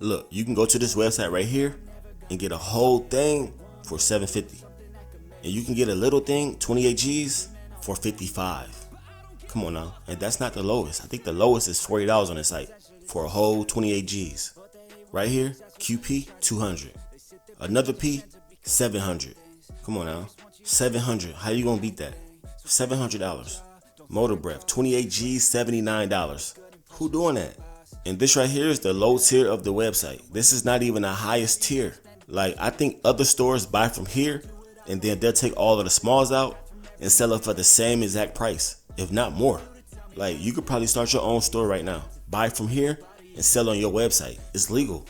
Look, you can go to this website right here and get a whole thing for $750. And you can get a little thing, 28 G's, for $55. Come on now. And that's not the lowest. I think the lowest is $40 on this site for a whole 28 G's. Right here, QP, $200. Another P, $700. Come on now. $700. How you gonna beat that? $700. Motor Breath, 28 G's, $79. Who doing that? And this right here is the low tier of the website. This is not even the highest tier. Like, I think other stores buy from here and then they'll take all of the smalls out and sell it for the same exact price, if not more. Like, you could probably start your own store right now. Buy from here and sell on your website. It's legal.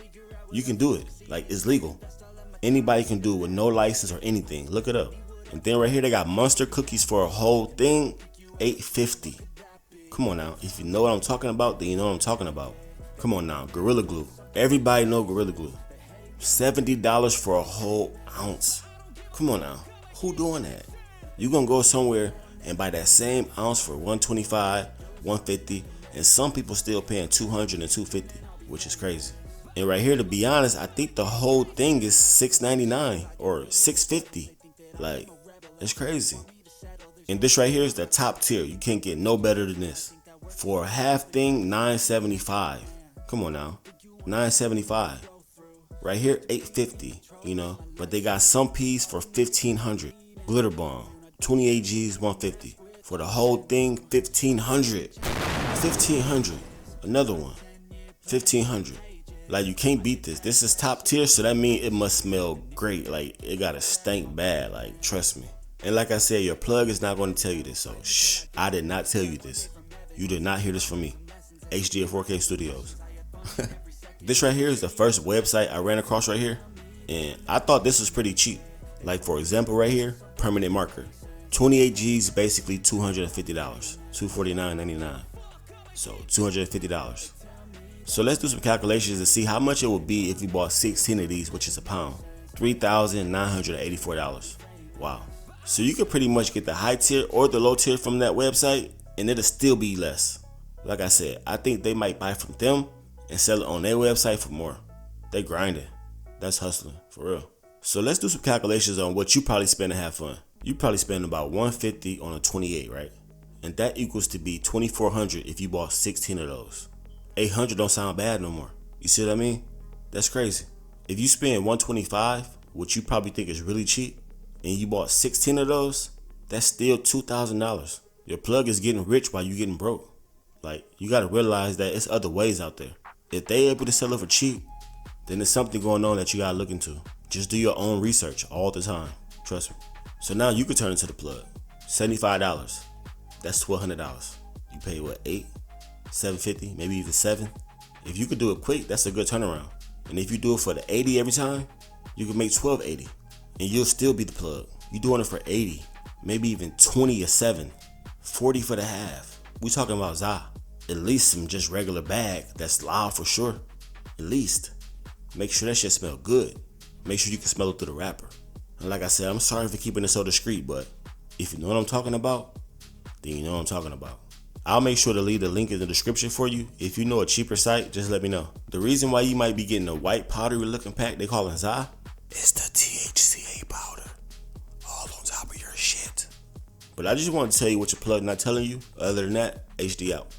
You can do it. Like, it's legal. Anybody can do it with no license or anything. Look it up. And then right here, they got Monster cookies for a whole thing, $8.50. Come on now. If you know what I'm talking about, then you know what I'm talking about. Come on now. Gorilla Glue. Everybody know Gorilla Glue. $70 for a whole ounce. Come on now. Who doing that? You gonna go somewhere and buy that same ounce for $125, $150, and some people still paying $200 and $250, which is crazy. And right here, to be honest, I think the whole thing is $6.99 or $6.50. Like, it's crazy. And this right here is the top tier. You can't get no better than this. For a half thing, $9.75. Come on now, $9.75. Right here, $8.50. You know, but they got some P's for $1,500. Glitter Bomb, 28 G's, $150. For the whole thing, $1,500. $1,500. Another one, $1,500. Like, you can't beat this. This is top tier, so that means it must smell great. Like, it gotta stink bad. Like, trust me. And like I said, your plug is not going to tell you this, so shh. I did not tell you this. You did not hear this from me. HD at 4K Studios. This right here is the first website I ran across right here, and I thought this was pretty cheap. Like, for example, right here, permanent marker, 28 G's, basically $250, $249.99. So $250. So let's do some calculations to see how much it would be if we bought 16 of these, which is a pound. $3,984. Wow. So you could pretty much get the high tier or the low tier from that website, and it'll still be less. Like I said, I think they might buy from them and sell it on their website for more. They grinding. That's hustling, for real. So let's do some calculations on what you probably spend to have fun. You probably spend about $150 on a 28, right? And that equals to be $2,400 if you bought 16 of those. $800 don't sound bad no more. You see what I mean? That's crazy. If you spend $125, which you probably think is really cheap, and you bought 16 of those, that's still $2,000. Your plug is getting rich while you getting broke. Like, you gotta realize that it's other ways out there. If they able to sell it for cheap, then there's something going on that you gotta look into. Just do your own research all the time. Trust me. So now you can turn into the plug. $75. That's $1,200. You pay what, $8, $750, maybe even $7. If you could do it quick, that's a good turnaround. And if you do it for the $80 every time, you can make $1,280, and you'll still be the plug. You doing it for $80, maybe even $20 or $7, $40 for the half. We talking about za. At least some just regular bag that's loud for sure. At least. Make sure that shit smell good. Make sure you can smell it through the wrapper. And like I said, I'm sorry for keeping it so discreet, but if you know what I'm talking about, then you know what I'm talking about. I'll make sure to leave the link in the description for you. If you know a cheaper site, just let me know. The reason why you might be getting a white powdery looking pack they call it za is the THCA powder all on top of your shit. But I just want to tell you what your plug not telling you. Other than that, HD out.